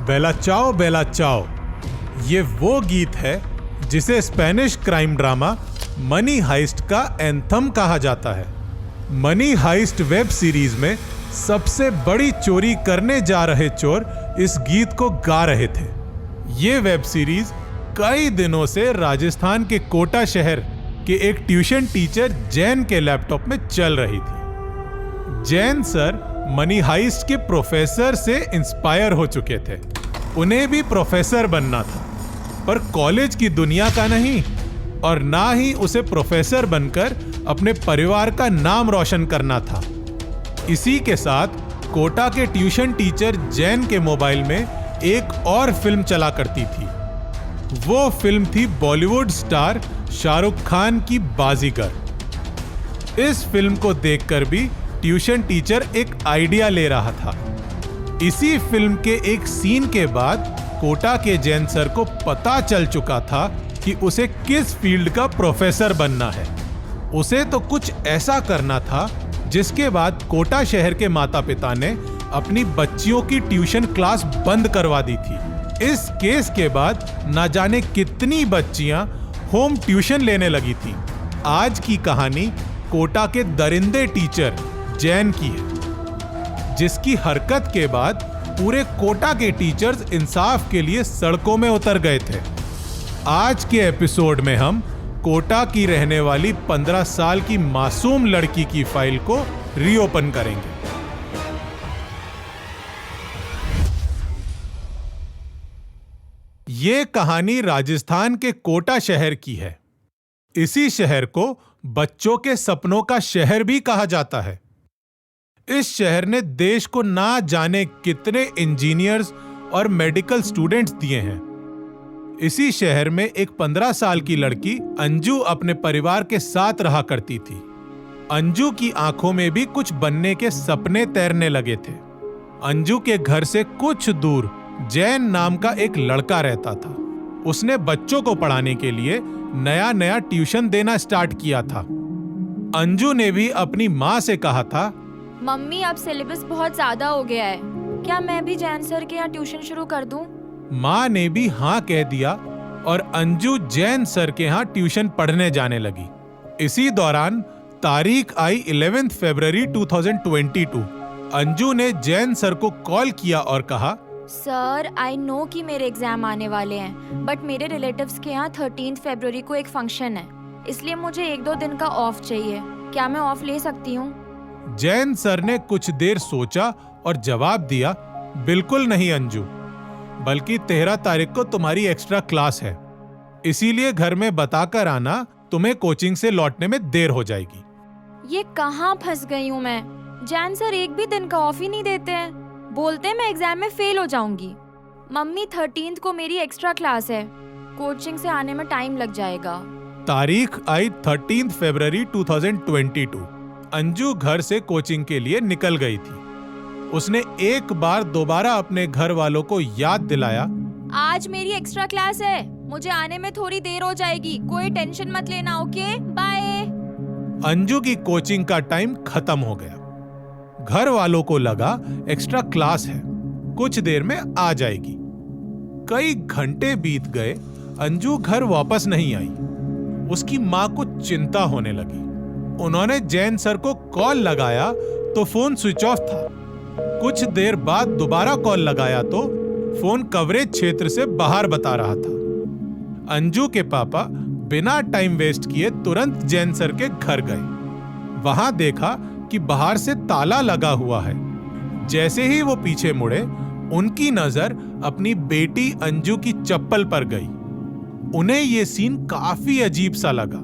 बेला चाओ ये वो गीत है जिसे Spanish crime drama money heist का एंथम कहा जाता है। मनी हाइस्ट वेब सीरीज में सबसे बड़ी चोरी करने जा रहे चोर इस गीत को गा रहे थे। ये वेब सीरीज कई दिनों से राजस्थान के कोटा शहर के एक ट्यूशन टीचर जैन के लैपटॉप में चल रही थी। जैन सर मनी हाइस्ट के प्रोफेसर से इंस्पायर हो चुके थे। उन्हें भी प्रोफेसर बनना था, पर कॉलेज की दुनिया का नहीं और ना ही उसे प्रोफेसर बनकर अपने परिवार का नाम रोशन करना था। इसी के साथ कोटा के ट्यूशन टीचर जैन के मोबाइल में एक और फिल्म चला करती थी। वो फिल्म थी बॉलीवुड स्टार शाहरुख खान की बाजीगर। इस फिल्म को देखकर भी ट्यूशन टीचर एक आइडिया ले रहा था। इसी फिल्म के एक सीन के बाद कोटा के जैन सर को पता चल चुका था कि उसे किस फील्ड का प्रोफेसर बनना है। उसे तो कुछ ऐसा करना था जिसके बाद कोटा शहर के माता पिता ने अपनी बच्चियों की ट्यूशन क्लास बंद करवा दी थी। इस केस के बाद ना जाने कितनी बच्चियां होम ट्यूशन लेने लगी थी। आज की कहानी कोटा के दरिंदे टीचर जैन की है, जिसकी हरकत के बाद पूरे कोटा के टीचर्स इंसाफ के लिए सड़कों में उतर गए थे। आज के एपिसोड में हम कोटा की रहने वाली 15 साल की मासूम लड़की की फाइल को रीओपन करेंगे। ये कहानी राजस्थान के कोटा शहर की है। इसी शहर को बच्चों के सपनों का शहर भी कहा जाता है। इस शहर ने देश को ना जाने कितने इंजीनियर्स और मेडिकल स्टूडेंट्स दिए हैं। इसी शहर में एक 15 साल की लड़की अंजू अपने परिवार के साथ रहा करती थी। अंजू की आंखों में भी कुछ बनने के सपने तैरने लगे थे। अंजू के घर से कुछ दूर जैन नाम का एक लड़का रहता था। उसने बच्चों को पढ़ाने के लिए नया नया ट्यूशन देना स्टार्ट किया था। अंजू ने भी अपनी माँ से कहा था, मम्मी अब सिलेबस बहुत ज्यादा हो गया है, क्या मैं भी जैन सर के यहाँ ट्यूशन शुरू कर दूं? माँ ने भी हाँ कह दिया और अंजू जैन सर के यहाँ ट्यूशन पढ़ने जाने लगी। इसी दौरान तारीख आई 11 फरवरी 2022। अंजू ने जैन सर को कॉल किया और कहा, सर आई नो कि मेरे एग्जाम आने वाले हैं, बट मेरे रिलेटिव्स के यहाँ 13 फरवरी को एक फंक्शन है, इसलिए मुझे 1-2 दिन का ऑफ चाहिए। क्या मैं ऑफ ले सकती हूँ? जैन सर ने कुछ देर सोचा और जवाब दिया, बिल्कुल नहीं अंजू, बल्कि 13 तारीख को तुम्हारी एक्स्ट्रा क्लास है, इसीलिए घर में बताकर आना, तुम्हें कोचिंग से लौटने में देर हो जाएगी। ये कहाँ फंस गई हूँ मैं? जैन सर एक भी दिन का ऑफ ही नहीं देते हैं, बोलते हैं मैं एग्जाम में फेल हो जाऊंगी। मम्मी 13 को मेरी एक्स्ट्रा क्लास है, कोचिंग से आने में टाइम लग जाएगा। तारीख आई 13 फरवरी 2022। अंजू घर से कोचिंग के लिए निकल गई थी। उसने एक बार दोबारा अपने घर वालों को याद दिलाया, आज मेरी एक्स्ट्रा क्लास है, मुझे आने में थोड़ी देर हो जाएगी, कोई टेंशन मत लेना, ओके बाय। अंजू की कोचिंग का टाइम खत्म हो गया। घर वालों को लगा एक्स्ट्रा क्लास है, कुछ देर में आ जाएगी। कई घंटे बीत गए, अंजू घर वापस नहीं आई। उसकी माँ को चिंता होने लगी। उन्होंने जैन सर को कॉल लगाया तो फोन स्विच ऑफ था। कुछ देर बाद दोबारा कॉल लगाया तो फोन कवरेज क्षेत्र से बाहर बता रहा था। अंजू के पापा बिना टाइम वेस्ट किए तुरंत जैन सर के घर गए। वहां देखा कि बाहर से ताला लगा हुआ है। जैसे ही वो पीछे मुड़े, उनकी नजर अपनी बेटी अंजू की चप्पल पर गई। उन्हें यह सीन काफी अजीब सा लगा।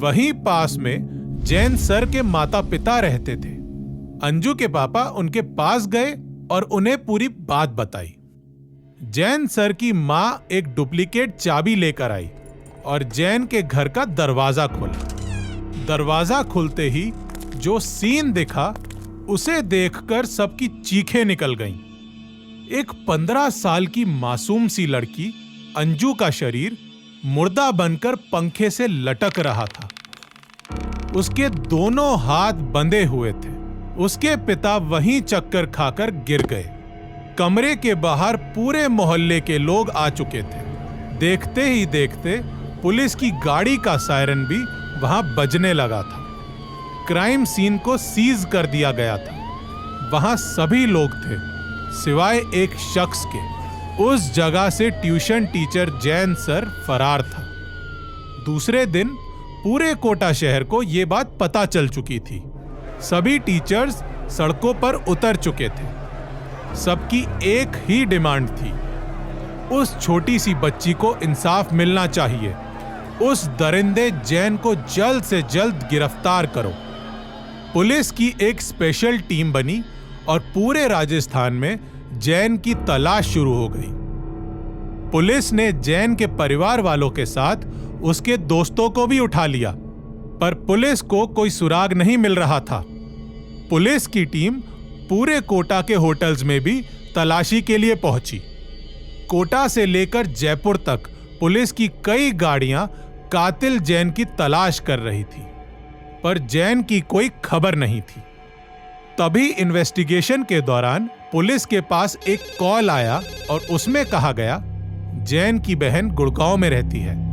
वहीं पास में जैन सर के माता पिता रहते थे। अंजू के पापा उनके पास गए और उन्हें पूरी बात बताई। जैन सर की माँ एक डुप्लीकेट चाबी लेकर आई और जैन के घर का दरवाजा खोला। दरवाजा खुलते ही जो सीन दिखा, उसे देखकर सबकी चीखें निकल गईं। एक 15 साल की मासूम सी लड़की अंजू का शरीर मुर्दा बनकर पंखे से लटक रहा था। उसके दोनों हाथ बंधे हुए थे। उसके पिता वहीं चक्कर खाकर गिर गए। कमरे के बाहर पूरे मोहल्ले के लोग आ चुके थे। देखते ही देखते पुलिस की गाड़ी का सायरन भी वहां बजने लगा था। क्राइम सीन को सीज कर दिया गया था। वहां सभी लोग थे सिवाय एक शख्स के। उस जगह से ट्यूशन टीचर जैन सर फरार था। दूसरे दिन पूरे कोटा शहर को यह बात पता चल चुकी थी। सभी टीचर्स सड़कों पर उतर चुके थे। सबकी एक ही डिमांड थी, उस छोटी सी बच्ची को इंसाफ मिलना चाहिए। उस दरिंदे जैन को जल्द से जल्द गिरफ्तार करो। पुलिस की एक स्पेशल टीम बनी और पूरे राजस्थान में जैन की तलाश शुरू हो गई। पुलिस ने जैन के परिवार वालों के साथ उसके दोस्तों को भी उठा लिया, पर पुलिस को कोई सुराग नहीं मिल रहा था। पुलिस की टीम पूरे कोटा के होटल्स में भी तलाशी के लिए पहुंची। कोटा से लेकर जयपुर तक पुलिस की कई गाड़ियां कातिल जैन की तलाश कर रही थी, पर जैन की कोई खबर नहीं थी। तभी इन्वेस्टिगेशन के दौरान पुलिस के पास एक कॉल आया और उसमें कहा गया जैन की बहन गुड़गांव में रहती है।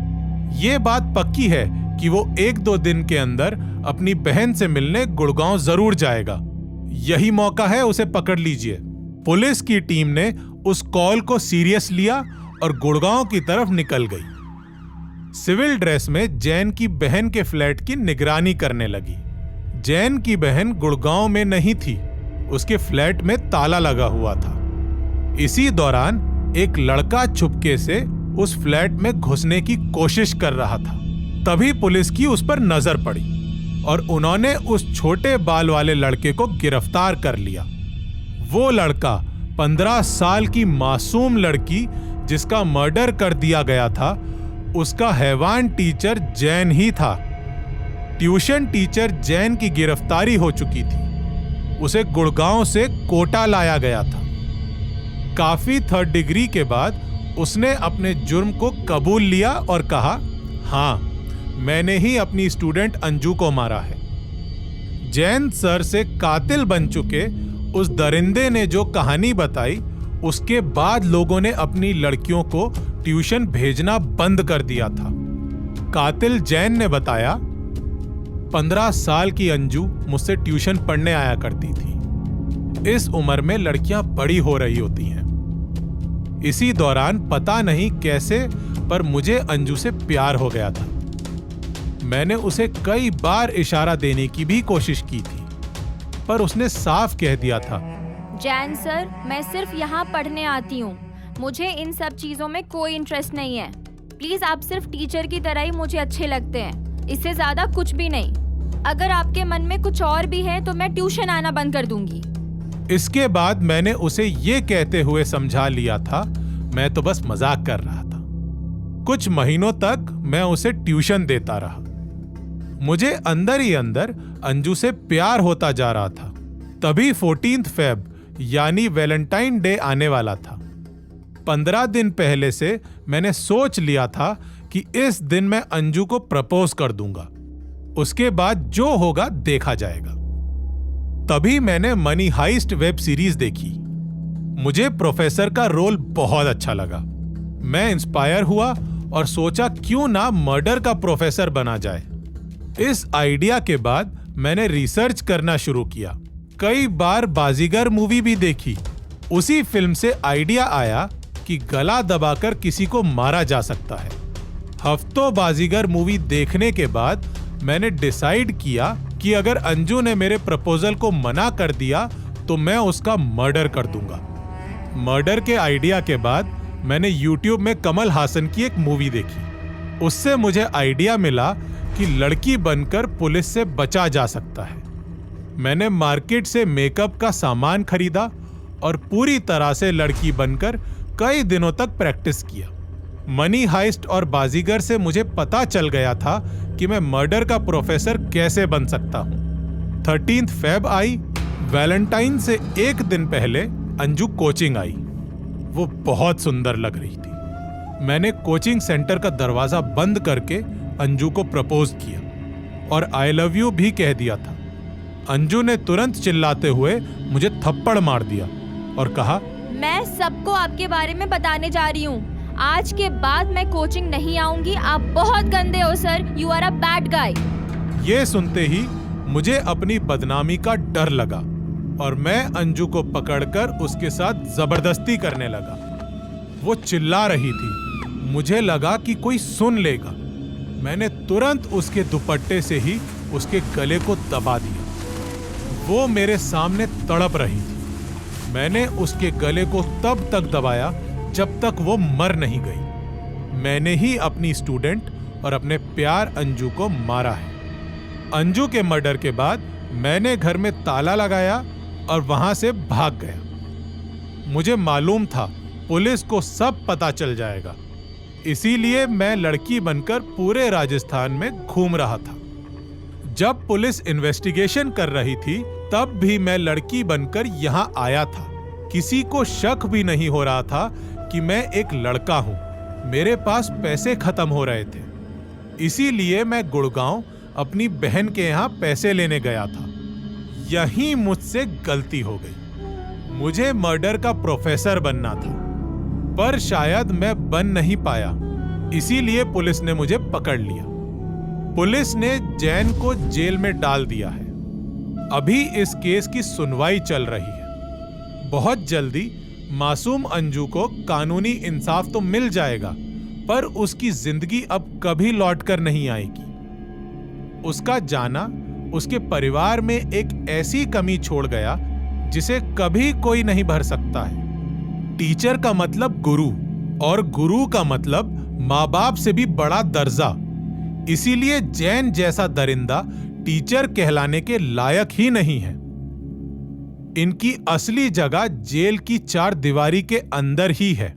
यह बात पक्की है कि वो 1-2 दिन के अंदर अपनी बहन से मिलने गुड़गांव जरूर जाएगा। यही मौका है, उसे पकड़ लीजिए। पुलिस की टीम ने उस कॉल को सीरियस लिया और गुड़गांव की तरफ निकल गई। सिविल ड्रेस में जैन की बहन के फ्लैट की निगरानी करने लगी। जैन की बहन गुड़गांव में नहीं थी, उसके फ्लैट में ताला लगा हुआ था। इसी दौरान एक लड़का चुपके से उस फ्लैट में घुसने की कोशिश कर रहा था। तभी पुलिस की उस पर नजर पड़ी और उन्होंने उस छोटे बाल वाले लड़के को गिरफ्तार कर लिया। वो लड़का 15 साल की मासूम लड़की जिसका मर्डर कर दिया गया था, उसका हैवान टीचर जैन ही था। ट्यूशन टीचर जैन की गिरफ्तारी हो चुकी थी। उसे गुड़गांव से कोटा लाया गया था। काफी 3rd डिग्री के बाद उसने अपने जुर्म को कबूल लिया और कहा, हाँ, मैंने ही अपनी स्टूडेंट अंजू को मारा है। जैन सर से कातिल बन चुके उस दरिंदे ने जो कहानी बताई, उसके बाद लोगों ने अपनी लड़कियों को ट्यूशन भेजना बंद कर दिया था। कातिल जैन ने बताया, 15 साल की अंजू मुझसे ट्यूशन पढ़ने आया करती थी। इस उम्र में लड़कियां बड़ी हो रही होती हैं। इसी दौरान पता नहीं कैसे पर मुझे अंजू से प्यार हो गया था। मैंने उसे कई बार इशारा देने की भी कोशिश की थी, पर उसने साफ कह दिया था, जैन सर, मैं सिर्फ यहाँ पढ़ने आती हूँ। मुझे इन सब चीजों में कोई इंटरेस्ट नहीं है। प्लीज आप सिर्फ टीचर की तरह ही मुझे अच्छे लगते हैं, इससे ज्यादा कुछ भी नहीं। अगर आपके मन में कुछ और भी है तो मैं ट्यूशन आना बंद कर दूंगी। इसके बाद मैंने उसे ये कहते हुए समझा लिया था, मैं तो बस मजाक कर रहा था। कुछ महीनों तक मैं उसे ट्यूशन देता रहा। मुझे अंदर ही अंदर अंजू से प्यार होता जा रहा था। तभी 14 फेब यानी वैलेंटाइन डे आने वाला था। 15 दिन पहले से मैंने सोच लिया था कि इस दिन मैं अंजू को प्रपोज कर दूंगा। उसके बाद जो होगा देखा जाएगा। तभी मैंने मनी हाइस्ट वेब सीरीज देखी। मुझे प्रोफेसर का रोल बहुत अच्छा लगा। मैं इंस्पायर हुआ और सोचा क्यों ना मर्डर का प्रोफेसर बना जाए। इस आइडिया के बाद मैंने रिसर्च करना शुरू किया। कई बार बाजीगर मूवी भी देखी। उसी फिल्म से आइडिया आया कि गला दबाकर किसी को मारा जा सकता है। हफ्तों बाजीगर मूवी देखने के बाद मैंने डिसाइड किया कि अगर अंजू ने मेरे प्रपोजल को मना कर दिया तो मैं उसका मर्डर कर दूंगा। मर्डर के आइडिया के बाद मैंने YouTube में कमल हासन की एक मूवी देखी। उससे मुझे आइडिया मिला कि लड़की बनकर पुलिस से बचा जा सकता है। मैंने मार्केट से मेकअप का सामान खरीदा और पूरी तरह से लड़की बनकर कई दिनों तक प्रैक्टिस किया। मनी हाइस्ट और बाजीगर से मुझे पता चल गया था कि मैं मर्डर का प्रोफेसर कैसे बन सकता हूं। 13 फेब आई। वैलेंटाइन से एक दिन पहले अंजू कोचिंग आई। वो बहुत सुंदर लग रही थी। मैंने कोचिंग सेंटर का दरवाजा बंद करके अंजू को प्रपोज किया और आई लव यू भी कह दिया था। अंजू ने तुरंत चिल्लाते हुए मुझे थप्पड़ मार दिया और कहा, मैं सबको आपके बारे में बताने जा रही हूँ। आज के बाद मैं कोचिंग नहीं आऊंगी। आप बहुत गंदे हो sir. You are a bad guy. ये सुनते ही मुझे अपनी बदनामी का डर लगा और मैं अंजू को पकड़कर उसके साथ जबरदस्ती करने लगा। वो चिल्ला रही थी। मुझे लगा कि कोई सुन लेगा। मैंने तुरंत उसके दुपट्टे से ही उसके गले को दबा दिया। वो मेरे सामने तड़प रही थी। मैंने उसके गले को तब तक दबाया जब तक वो मर नहीं गई। मैंने ही अपनी स्टूडेंट और अपने प्यार अंजू को मारा है। अंजू के मर्डर के बाद मैंने घर में ताला लगाया और वहां से भाग गया। मुझे मालूम था पुलिस को सब पता चल जाएगा, इसीलिए मैं लड़की बनकर पूरे राजस्थान में घूम रहा था। जब पुलिस इन्वेस्टिगेशन कर रही थी तब भी मैं लड़की बनकर यहाँ आया था। किसी को शक भी नहीं हो रहा था कि मैं एक लड़का हूँ। मेरे पास पैसे खत्म हो रहे थे, इसीलिए मैं गुड़गांव अपनी बहन के यहाँ पैसे लेने गया था। यहीं मुझसे गलती हो गई। मुझे मर्डर का प्रोफेसर बनना था, पर शायद मैं बन नहीं पाया, इसीलिए पुलिस ने मुझे पकड़ लिया। पुलिस ने जैन को जेल में डाल दिया है। अभी इस केस की सुनवाई चल रही है। बहुत जल्दी मासूम अंजू को कानूनी इंसाफ तो मिल जाएगा, पर उसकी जिंदगी अब कभी लौटकर नहीं आएगी। उसका जाना उसके परिवार में एक ऐसी कमी छोड़ गया जिसे कभी कोई नहीं भर सकता है। टीचर का मतलब गुरु, और गुरु का मतलब माँ बाप से भी बड़ा दर्जा। इसीलिए जैन जैसा दरिंदा टीचर कहलाने के लायक ही नहीं है। इनकी असली जगह जेल की 4 दीवारी के अंदर ही है।